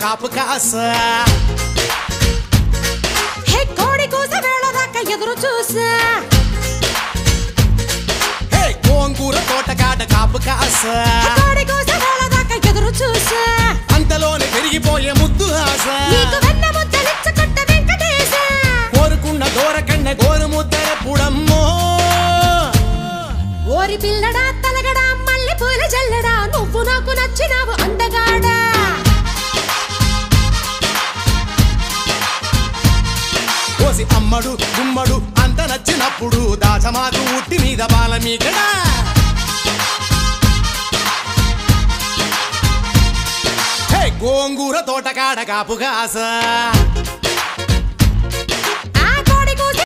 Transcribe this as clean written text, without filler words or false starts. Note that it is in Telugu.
కాపు కాస హే కోడి కూస వేళ దాకా ఎదురు చూసా హే గోంగూర తోటకాడ కాపు కాస కోడి కూస వేళ దాకా ఎదురు చూసా అంతలోనే పెరిగిపోయే ముద్దు ఆశ నీకు వెన్న ముద్దలిచ్చుకుంట వెంకటేశ కోరుకున్న దూరకన్న గోరు ముద్దర పుడమ్మో ఓరి పిల్లడా తలగడా మల్లె పూల జల్లడా నువ్వు నాకు నచ్చినావు అందగాడా కోసి అమ్మడు గుమ్మడు అంత నచ్చినప్పుడు దాచమాకు ఉట్టి మీద బాల మీకడా గోంగూర తోటకాడ కాపు కాస